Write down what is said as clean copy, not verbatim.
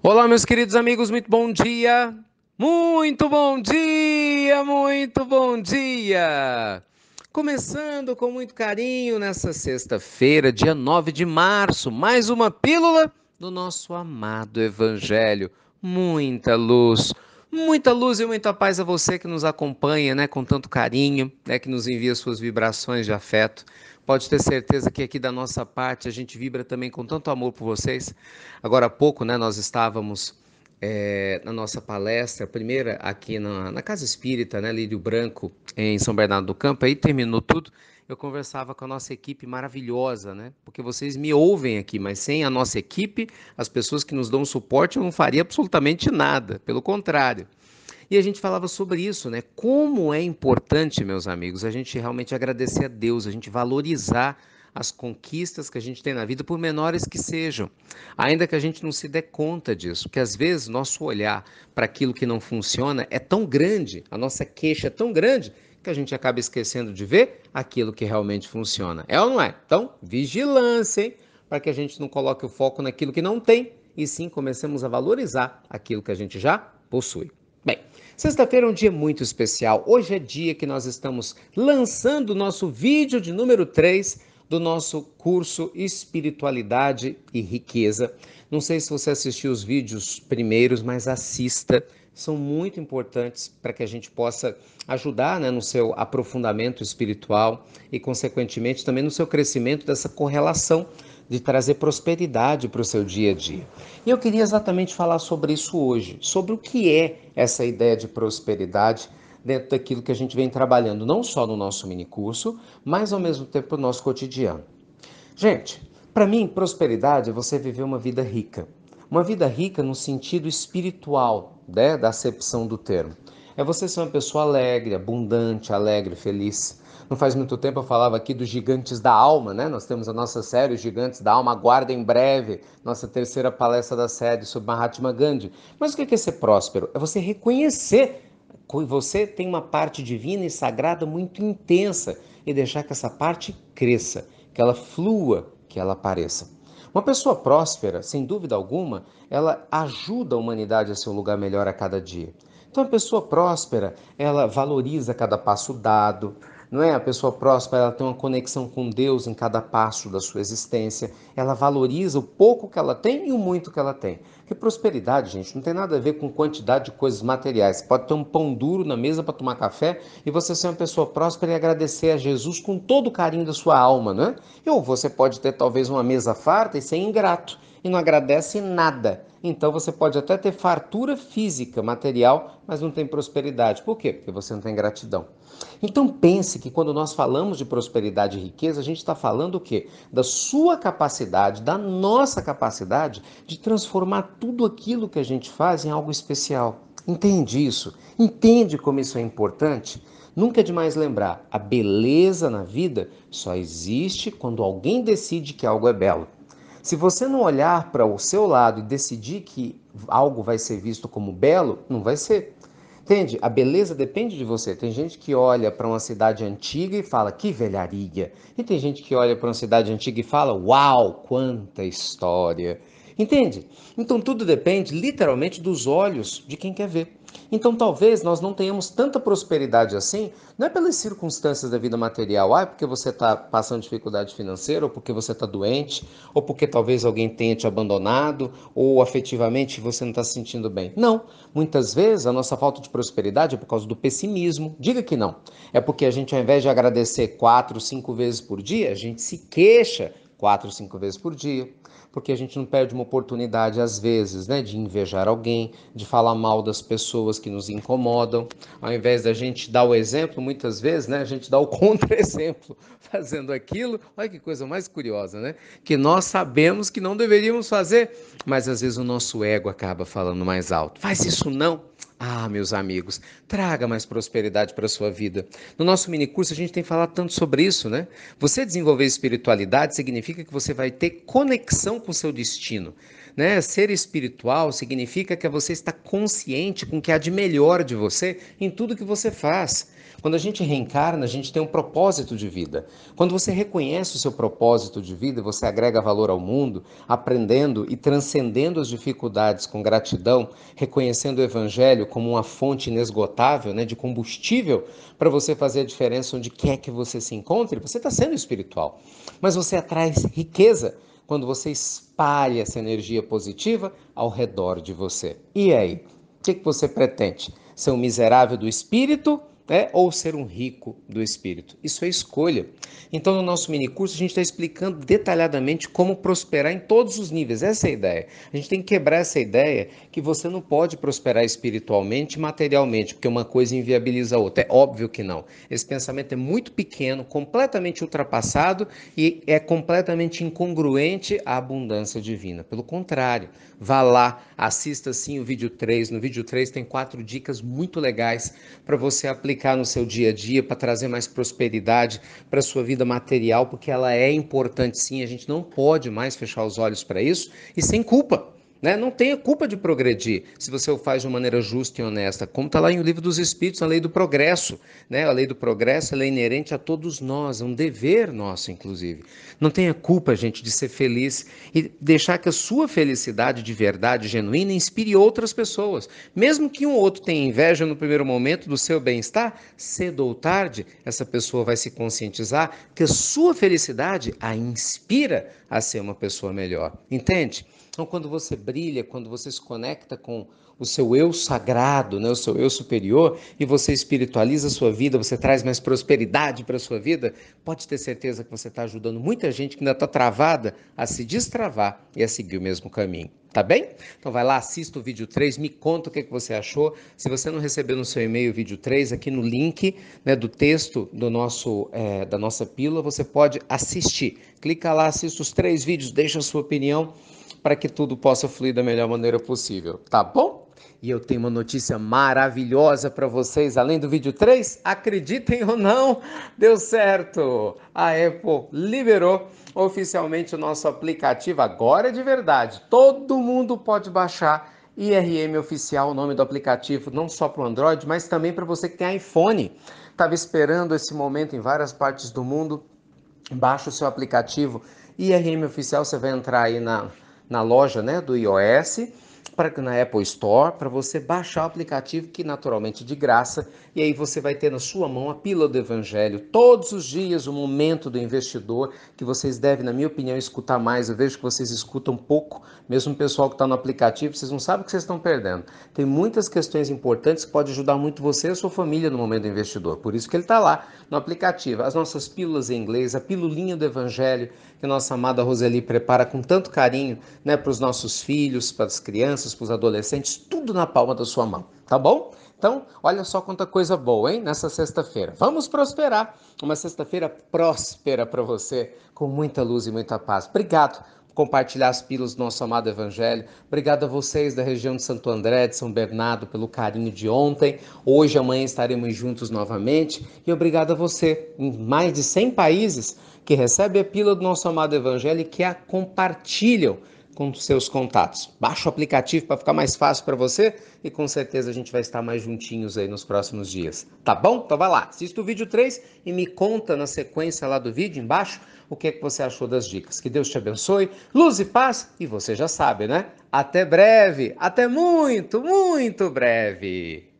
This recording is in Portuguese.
Olá, meus queridos amigos, muito bom dia! Muito bom dia! Muito bom dia! Começando com muito carinho nessa sexta-feira, dia 9 de março, mais uma pílula do nosso amado Evangelho. Muita luz e muita paz a você que nos acompanha, né, com tanto carinho, né, que nos envia suas vibrações de afeto. Pode ter certeza que aqui da nossa parte a gente vibra também com tanto amor por vocês. Agora há pouco, né, nós estávamos na nossa palestra, a primeira aqui na Casa Espírita, né, Lírio Branco, em São Bernardo do Campo, aí terminou tudo, eu conversava com a nossa equipe maravilhosa, né, porque vocês me ouvem aqui, mas sem a nossa equipe, as pessoas que nos dão suporte, eu não faria absolutamente nada, pelo contrário. E a gente falava sobre isso, né? Como é importante, meus amigos, a gente realmente agradecer a Deus, a gente valorizar as conquistas que a gente tem na vida, por menores que sejam, ainda que a gente não se dê conta disso, porque às vezes nosso olhar para aquilo que não funciona é tão grande, a nossa queixa é tão grande, que a gente acaba esquecendo de ver aquilo que realmente funciona. É ou não é? Então, vigilância, hein? Para que a gente não coloque o foco naquilo que não tem, e sim comecemos a valorizar aquilo que a gente já possui. Bem, sexta-feira é um dia muito especial. Hoje é dia que nós estamos lançando o nosso vídeo de número 3 do nosso curso Espiritualidade e Riqueza. Não sei se você assistiu os vídeos primeiros, mas assista. São muito importantes para que a gente possa ajudar, né, no seu aprofundamento espiritual e, consequentemente, também no seu crescimento dessa correlação de trazer prosperidade para o seu dia a dia. E eu queria exatamente falar sobre isso hoje, sobre o que é essa ideia de prosperidade dentro daquilo que a gente vem trabalhando, não só no nosso minicurso, mas ao mesmo tempo no nosso cotidiano. Gente, para mim, prosperidade é você viver uma vida rica. Uma vida rica no sentido espiritual, né, da acepção do termo. É você ser uma pessoa alegre, feliz. Não faz muito tempo eu falava aqui dos gigantes da alma, né? Nós temos a nossa série, os Gigantes da Alma. Aguarda em breve nossa terceira palestra da série sobre Mahatma Gandhi. Mas o que é ser próspero? É você reconhecer que você tem uma parte divina e sagrada muito intensa e deixar que essa parte cresça, que ela flua, que ela apareça. Uma pessoa próspera, sem dúvida alguma, ela ajuda a humanidade a ser um lugar melhor a cada dia. Então, a pessoa próspera, ela valoriza cada passo dado, não é? A pessoa próspera, ela tem uma conexão com Deus em cada passo da sua existência, ela valoriza o pouco que ela tem e o muito que ela tem. Porque prosperidade, gente, não tem nada a ver com quantidade de coisas materiais. Você pode ter um pão duro na mesa para tomar café e você ser uma pessoa próspera e agradecer a Jesus com todo o carinho da sua alma, né? Ou você pode ter talvez uma mesa farta e ser ingrato e não agradece nada. Então você pode até ter fartura física, material, mas não tem prosperidade. Por quê? Porque você não tem gratidão. Então pense que quando nós falamos de prosperidade e riqueza, a gente está falando o quê? Da sua capacidade, da nossa capacidade de transformar tudo aquilo que a gente faz em algo especial. Entende isso? Entende como isso é importante? Nunca é demais lembrar, a beleza na vida só existe quando alguém decide que algo é belo. Se você não olhar para o seu lado e decidir que algo vai ser visto como belo, não vai ser. Entende? A beleza depende de você. Tem gente que olha para uma cidade antiga e fala, que velharia. E tem gente que olha para uma cidade antiga e fala, uau, quanta história. Entende? Então tudo depende literalmente dos olhos de quem quer ver. Então talvez nós não tenhamos tanta prosperidade assim, não é pelas circunstâncias da vida material, porque você está passando dificuldade financeira, ou porque você está doente, ou porque talvez alguém tenha te abandonado, ou afetivamente você não está se sentindo bem. Não. Muitas vezes a nossa falta de prosperidade é por causa do pessimismo. Diga que não. É porque a gente, ao invés de agradecer 4, 5 vezes por dia, a gente se queixa 4, 5 vezes por dia, porque a gente não perde uma oportunidade, às vezes, né, de invejar alguém, de falar mal das pessoas que nos incomodam. Ao invés da gente dar o exemplo, muitas vezes, né, a gente dá o contra-exemplo, fazendo aquilo. Olha que coisa mais curiosa, né? Que nós sabemos que não deveríamos fazer, mas às vezes o nosso ego acaba falando mais alto. Faz isso não. Ah, meus amigos, traga mais prosperidade para a sua vida. No nosso minicurso a gente tem falado tanto sobre isso, né? Você desenvolver espiritualidade significa que você vai ter conexão com o seu destino, né? Ser espiritual significa que você está consciente com o que há de melhor de você em tudo que você faz. Quando a gente reencarna, a gente tem um propósito de vida. Quando você reconhece o seu propósito de vida, você agrega valor ao mundo, aprendendo e transcendendo as dificuldades com gratidão, reconhecendo o Evangelho como uma fonte inesgotável, né, de combustível para você fazer a diferença onde quer que você se encontre, você está sendo espiritual. Mas você atrai riqueza quando você espalha essa energia positiva ao redor de você. E aí? O que você pretende? Ser um miserável do espírito, né? Ou ser um rico do espírito? Isso é escolha. Então, no nosso minicurso, a gente está explicando detalhadamente como prosperar em todos os níveis. Essa é a ideia. A gente tem que quebrar essa ideia que você não pode prosperar espiritualmente e materialmente, porque uma coisa inviabiliza a outra. É óbvio que não. Esse pensamento é muito pequeno, completamente ultrapassado e é completamente incongruente à abundância divina. Pelo contrário, vá lá, assista sim o vídeo 3. No vídeo 3 tem 4 dicas muito legais para você aplicar no seu dia a dia, para trazer mais prosperidade para a sua vida material, porque ela é importante sim, a gente não pode mais fechar os olhos para isso e sem culpa. Né? Não tenha culpa de progredir se você o faz de uma maneira justa e honesta, como está lá em O Livro dos Espíritos, a lei do progresso. Né? A lei do progresso ela é inerente a todos nós, é um dever nosso, inclusive. Não tenha culpa, gente, de ser feliz e deixar que a sua felicidade de verdade, genuína, inspire outras pessoas. Mesmo que um outro tenha inveja no primeiro momento do seu bem-estar, cedo ou tarde, essa pessoa vai se conscientizar que a sua felicidade a inspira a ser uma pessoa melhor. Entende? Então, quando você brilha, quando você se conecta com o seu eu sagrado, né, o seu eu superior, e você espiritualiza a sua vida, você traz mais prosperidade para a sua vida, pode ter certeza que você está ajudando muita gente que ainda está travada a se destravar e a seguir o mesmo caminho. Tá bem? Então vai lá, assista o vídeo 3, me conta o que você achou. Se você não recebeu no seu e-mail o vídeo 3, aqui no link, né, do texto da nossa pílula, você pode assistir. Clica lá, assista os 3 vídeos, deixa a sua opinião para que tudo possa fluir da melhor maneira possível, tá bom? E eu tenho uma notícia maravilhosa para vocês, além do vídeo 3, acreditem ou não, deu certo! A Apple liberou oficialmente o nosso aplicativo, agora é de verdade, todo mundo pode baixar IRM Oficial, o nome do aplicativo, não só para o Android, mas também para você que tem iPhone. Estava esperando esse momento em várias partes do mundo, baixa o seu aplicativo IRM Oficial, você vai entrar aí na loja, né, do iOS, na Apple Store, para você baixar o aplicativo, que naturalmente é de graça, e aí você vai ter na sua mão a pílula do Evangelho, todos os dias, o momento do investidor, que vocês devem, na minha opinião, escutar mais. Eu vejo que vocês escutam pouco, mesmo o pessoal que está no aplicativo, vocês não sabem o que vocês estão perdendo. Tem muitas questões importantes que podem ajudar muito você e a sua família no momento do investidor, por isso que ele está lá no aplicativo. As nossas pílulas em inglês, a pilulinha do Evangelho, que a nossa amada Roseli prepara com tanto carinho, né, para os nossos filhos, para as crianças, para os adolescentes, tudo na palma da sua mão, tá bom? Então, olha só quanta coisa boa, hein, nessa sexta-feira. Vamos prosperar. Uma sexta-feira próspera para você, com muita luz e muita paz. Obrigado por compartilhar as pílulas do nosso amado Evangelho. Obrigado a vocês da região de Santo André, de São Bernardo, pelo carinho de ontem. Hoje, amanhã estaremos juntos novamente. E obrigado a você, em mais de 100 países, que recebe a pílula do nosso amado Evangelho e que a compartilham com seus contatos. Baixa o aplicativo para ficar mais fácil para você e com certeza a gente vai estar mais juntinhos aí nos próximos dias. Tá bom? Então vai lá, assista o vídeo 3 e me conta na sequência lá do vídeo embaixo o que você achou das dicas. Que Deus te abençoe, luz e paz, e você já sabe, né? Até breve, até muito, muito breve.